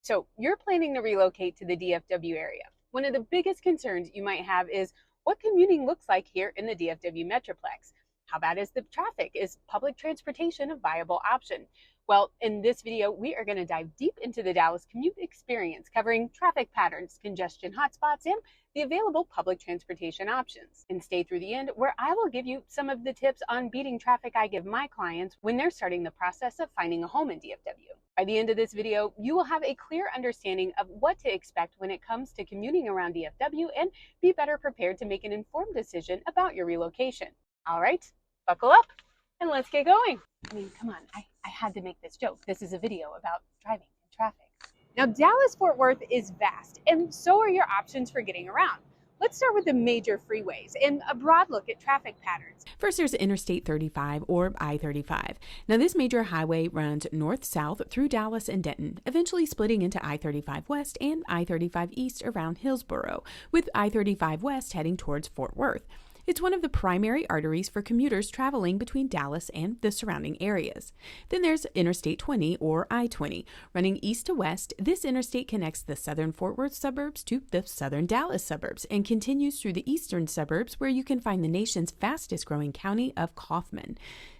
So you're planning to relocate to the DFW area. One of the biggest concerns you might have is what commuting looks like here in the DFW metroplex. How bad is the traffic? Is public transportation a viable option? Well, in this video, we are going to dive deep into the Dallas commute experience, covering traffic patterns, congestion hotspots, and the available public transportation options. And stay through the end, where I will give you some of the tips on beating traffic I give my clients when they're starting the process of finding a home in DFW. By the end of this video, you will have a clear understanding of what to expect when it comes to commuting around DFW and be better prepared to make an informed decision about your relocation. All right, buckle up and let's get going. I mean, come on, I had to make this joke. This is a video about driving in traffic. Now, Dallas-Fort Worth is vast, and so are your options for getting around. Let's start with the major freeways and a broad look at traffic patterns. First, there's Interstate 35 or I-35. Now, this major highway runs north-south through Dallas and Denton, eventually splitting into I-35 West and I-35 East around Hillsborough, with I-35 West heading towards Fort Worth. It's one of the primary arteries for commuters traveling between Dallas and the surrounding areas. Then there's Interstate 20 or I-20. Running east to west, this interstate connects the southern Fort Worth suburbs to the southern Dallas suburbs and continues through the eastern suburbs where you can find the nation's fastest growing county of Kaufman.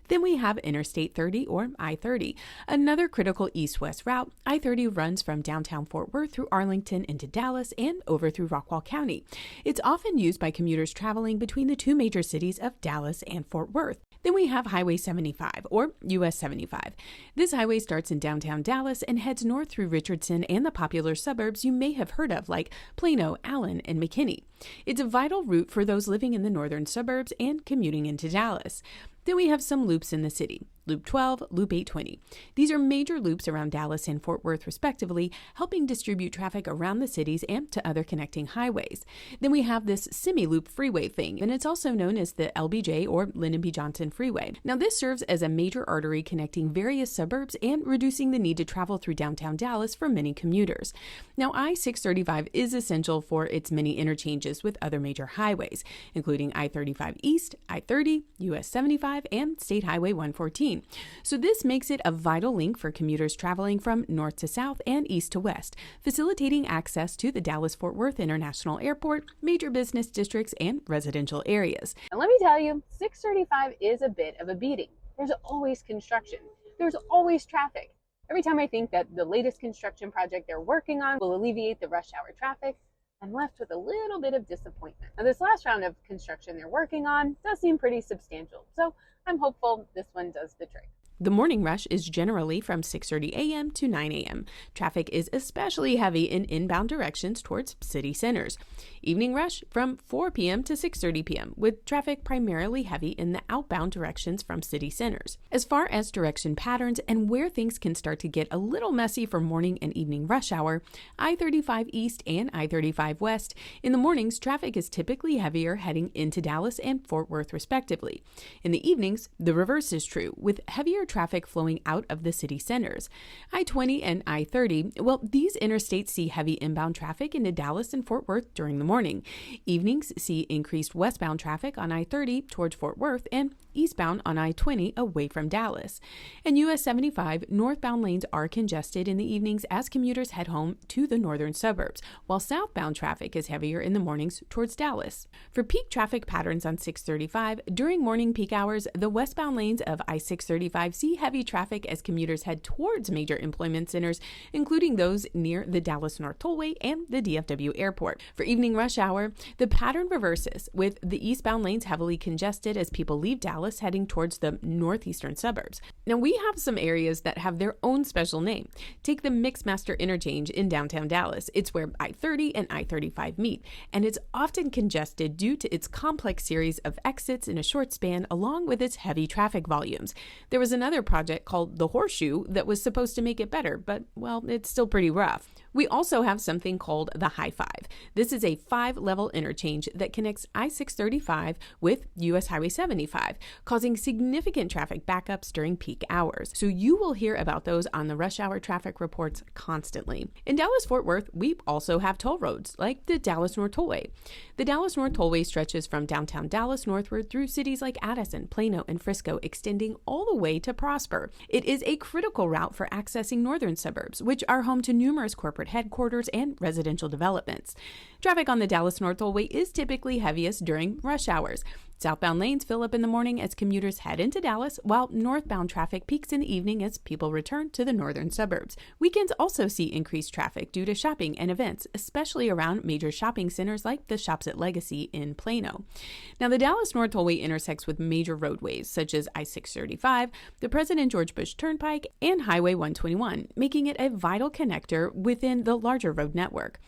Then we have Interstate 30 or I-30, another critical east-west route. I-30 runs from downtown Fort Worth through Arlington into Dallas and over through Rockwall County. It's often used by commuters traveling between the two major cities of Dallas and Fort Worth. Then we have Highway 75 or US 75. This highway starts in downtown Dallas and heads north through Richardson and the popular suburbs you may have heard of like Plano, Allen, and McKinney. It's a vital route for those living in the northern suburbs and commuting into Dallas. Then we have some loops in the city. Loop 12, Loop 820. These are major loops around Dallas and Fort Worth, respectively, helping distribute traffic around the cities and to other connecting highways. Then we have this semi-loop freeway thing, and it's also known as the LBJ or Lyndon B. Johnson Freeway. Now, this serves as a major artery connecting various suburbs and reducing the need to travel through downtown Dallas for many commuters. Now, I-635 is essential for its many interchanges with other major highways, including I-35 East, I-30, US 75, and State Highway 114. So this makes it a vital link for commuters traveling from north to south and east to west, facilitating access to the Dallas-Fort Worth International Airport, major business districts, and residential areas. And let me tell you, 635 is a bit of a beating. There's always construction. There's always traffic. Every time I think that the latest construction project they're working on will alleviate the rush hour traffic, I'm left with a little bit of disappointment. Now, this last round of construction they're working on does seem pretty substantial, so I'm hopeful this one does the trick. The morning rush is generally from 6:30 a.m. to 9 a.m. Traffic is especially heavy in inbound directions towards city centers. Evening rush from 4 p.m. to 6:30 p.m., with traffic primarily heavy in the outbound directions from city centers. As far as direction patterns and where things can start to get a little messy for morning and evening rush hour, I-35 East and I-35 West, in the mornings, traffic is typically heavier heading into Dallas and Fort Worth, respectively. In the evenings, the reverse is true, with heavier traffic flowing out of the city centers. I-20 and I-30, well, these interstates see heavy inbound traffic into Dallas and Fort Worth during the morning. Evenings see increased westbound traffic on I-30 towards Fort Worth and eastbound on I-20 away from Dallas. And US 75 northbound lanes are congested in the evenings as commuters head home to the northern suburbs, while southbound traffic is heavier in the mornings towards Dallas. For peak traffic patterns on 635, during morning peak hours, the westbound lanes of I-635 see heavy traffic as commuters head towards major employment centers, including those near the Dallas North Tollway and the DFW Airport. For evening rush hour, the pattern reverses, with the eastbound lanes heavily congested as people leave Dallas heading towards the northeastern suburbs. Now, we have some areas that have their own special name. Take the Mixmaster Interchange in downtown Dallas. It's where I-30 and I-35 meet, and it's often congested due to its complex series of exits in a short span, along with its heavy traffic volumes. There was another project called the Horseshoe that was supposed to make it better, but, well, it's still pretty rough. We also have something called the High Five. This is a 5-level interchange that connects I-635 with US Highway 75. causing significant traffic backups during peak hours. So you will hear about those on the rush hour traffic reports constantly. In Dallas-Fort Worth, we also have toll roads, like the Dallas North Tollway. The Dallas North Tollway stretches from downtown Dallas northward through cities like Addison, Plano, and Frisco, extending all the way to Prosper. It is a critical route for accessing northern suburbs, which are home to numerous corporate headquarters and residential developments. Traffic on the Dallas North Tollway is typically heaviest during rush hours. Southbound lanes fill up in the morning as commuters head into Dallas, while northbound traffic peaks in the evening as people return to the northern suburbs. Weekends also see increased traffic due to shopping and events, especially around major shopping centers like the Shops at Legacy in Plano. Now, the Dallas North Tollway intersects with major roadways such as I-635, the President George Bush Turnpike, and Highway 121, making it a vital connector within the larger road network.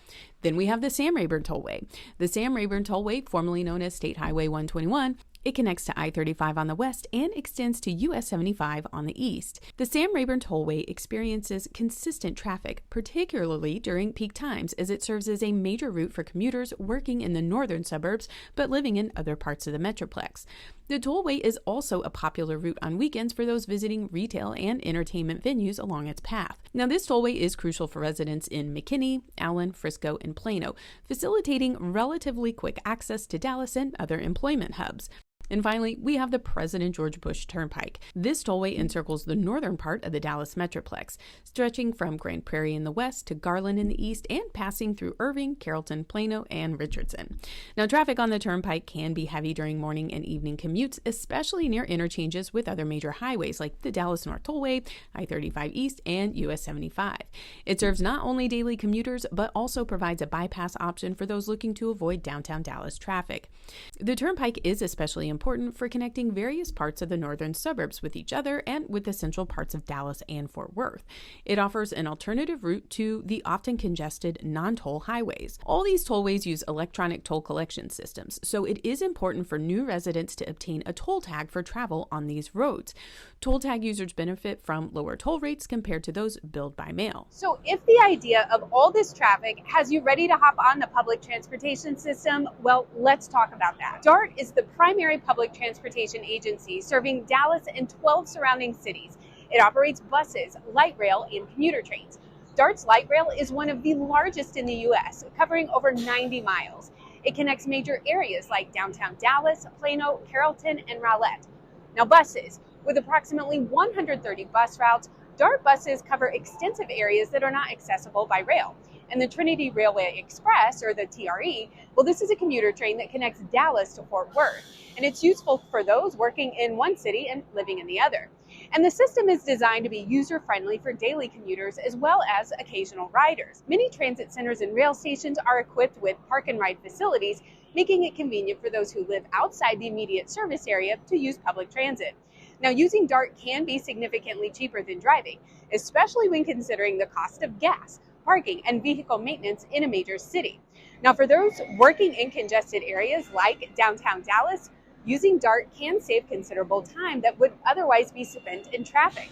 Then we have the Sam Rayburn Tollway. The Sam Rayburn Tollway, formerly known as State Highway 121, it connects to I-35 on the west and extends to US 75 on the east. The Sam Rayburn Tollway experiences consistent traffic, particularly during peak times, as it serves as a major route for commuters working in the northern suburbs but living in other parts of the metroplex. The tollway is also a popular route on weekends for those visiting retail and entertainment venues along its path. Now, this tollway is crucial for residents in McKinney, Allen, Frisco, and Plano, facilitating relatively quick access to Dallas and other employment hubs. And finally, we have the President George Bush Turnpike. This tollway encircles the northern part of the Dallas Metroplex, stretching from Grand Prairie in the west to Garland in the east and passing through Irving, Carrollton, Plano, and Richardson. Now, traffic on the Turnpike can be heavy during morning and evening commutes, especially near interchanges with other major highways like the Dallas North Tollway, I-35 East, and US 75. It serves not only daily commuters, but also provides a bypass option for those looking to avoid downtown Dallas traffic. The Turnpike is especially important for connecting various parts of the northern suburbs with each other and with the central parts of Dallas and Fort Worth. It offers an alternative route to the often congested non-toll highways. All these tollways use electronic toll collection systems, so it is important for new residents to obtain a toll tag for travel on these roads. Toll tag users benefit from lower toll rates compared to those billed by mail. So if the idea of all this traffic has you ready to hop on the public transportation system, well, let's talk about that. DART is the primary public transportation agency serving Dallas and 12 surrounding cities. It operates buses, light rail, and commuter trains. DART's light rail is one of the largest in the U.S., covering over 90 miles. It connects major areas like downtown Dallas, Plano, Carrollton, and Rowlett. Now, buses. With approximately 130 bus routes, DART buses cover extensive areas that are not accessible by rail. And the Trinity Railway Express, or the TRE, well, this is a commuter train that connects Dallas to Fort Worth. And it's useful for those working in one city and living in the other. And the system is designed to be user-friendly for daily commuters as well as occasional riders. Many transit centers and rail stations are equipped with park and ride facilities, making it convenient for those who live outside the immediate service area to use public transit. Now, using DART can be significantly cheaper than driving, especially when considering the cost of gas, parking, and vehicle maintenance in a major city. Now, for those working in congested areas like downtown Dallas, using DART can save considerable time that would otherwise be spent in traffic.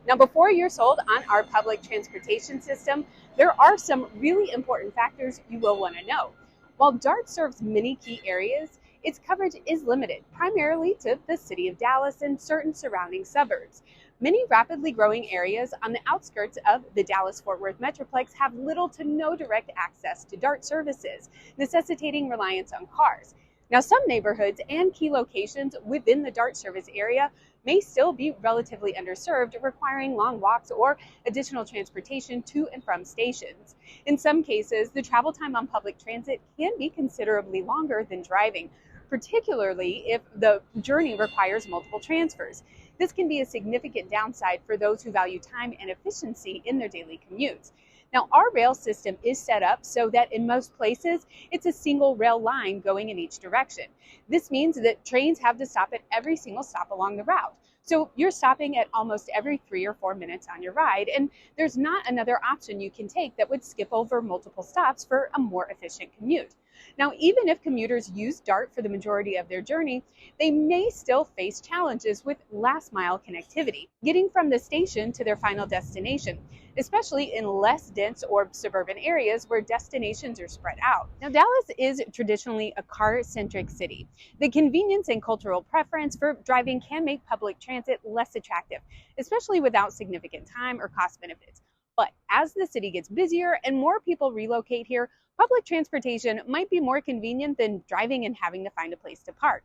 Now, before you're sold on our public transportation system, there are some really important factors you will want to know. While DART serves many key areas, its coverage is limited, primarily to the city of Dallas and certain surrounding suburbs. Many rapidly growing areas on the outskirts of the Dallas-Fort Worth Metroplex have little to no direct access to DART services, necessitating reliance on cars. Now, some neighborhoods and key locations within the DART service area may still be relatively underserved, requiring long walks or additional transportation to and from stations. In some cases, the travel time on public transit can be considerably longer than driving, particularly if the journey requires multiple transfers. This can be a significant downside for those who value time and efficiency in their daily commutes. Now, our rail system is set up so that in most places, it's a single rail line going in each direction. This means that trains have to stop at every single stop along the route. So you're stopping at almost every 3 or 4 minutes on your ride, and there's not another option you can take that would skip over multiple stops for a more efficient commute. Now, even if commuters use DART for the majority of their journey, they may still face challenges with last mile connectivity, getting from the station to their final destination, especially in less dense or suburban areas where destinations are spread out. Now, Dallas is traditionally a car-centric city. The convenience and cultural preference for driving can make public transit less attractive, especially without significant time or cost benefits. But as the city gets busier and more people relocate here, public transportation might be more convenient than driving and having to find a place to park.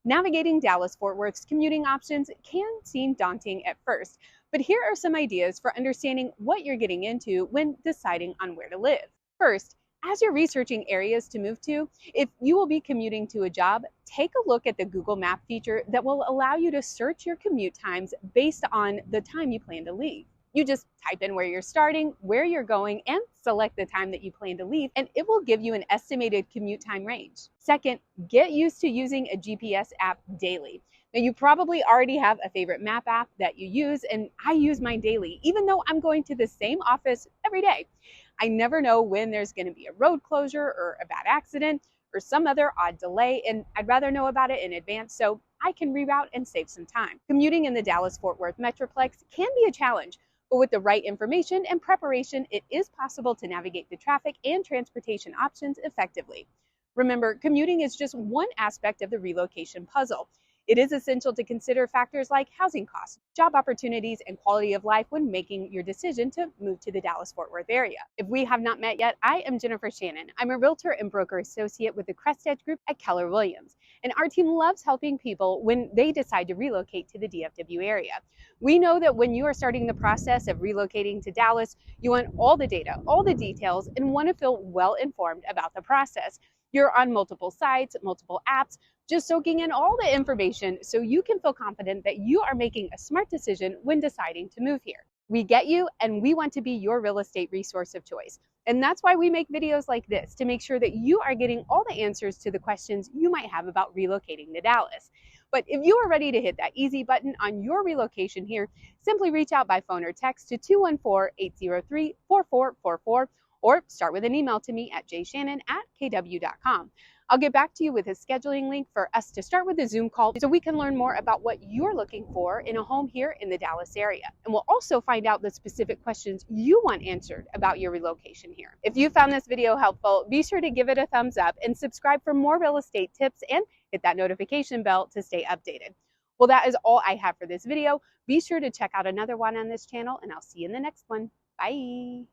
Navigating Dallas-Fort Worth's commuting options can seem daunting at first, but here are some ideas for understanding what you're getting into when deciding on where to live. First, as you're researching areas to move to, if you will be commuting to a job, take a look at the Google Map feature that will allow you to search your commute times based on the time you plan to leave. You just type in where you're starting, where you're going, and select the time that you plan to leave, and it will give you an estimated commute time range. Second, get used to using a GPS app daily. Now, you probably already have a favorite map app that you use, and I use mine daily, even though I'm going to the same office every day. I never know when there's going to be a road closure or a bad accident or some other odd delay, and I'd rather know about it in advance so I can reroute and save some time. Commuting in the Dallas-Fort Worth Metroplex can be a challenge, but with the right information and preparation, it is possible to navigate the traffic and transportation options effectively. Remember, commuting is just one aspect of the relocation puzzle. It is essential to consider factors like housing costs, job opportunities, and quality of life when making your decision to move to the Dallas-Fort Worth area. If we have not met yet, I am Jennifer Shannon. I'm a realtor and broker associate with the Crested Group at Keller Williams, and our team loves helping people when they decide to relocate to the DFW area. We know that when you are starting the process of relocating to Dallas, you want all the data, all the details, and want to feel well informed about the process. You're on multiple sites, multiple apps, just soaking in all the information so you can feel confident that you are making a smart decision when deciding to move here. We get you, and we want to be your real estate resource of choice. And that's why we make videos like this, to make sure that you are getting all the answers to the questions you might have about relocating to Dallas. But if you are ready to hit that easy button on your relocation here, simply reach out by phone or text to 214-803-4444 or start with an email to me at jshannon@kw.com. I'll get back to you with a scheduling link for us to start with a Zoom call so we can learn more about what you're looking for in a home here in the Dallas area. And we'll also find out the specific questions you want answered about your relocation here. If you found this video helpful, be sure to give it a thumbs up and subscribe for more real estate tips and hit that notification bell to stay updated. Well, that is all I have for this video. Be sure to check out another one on this channel, and I'll see you in the next one. Bye.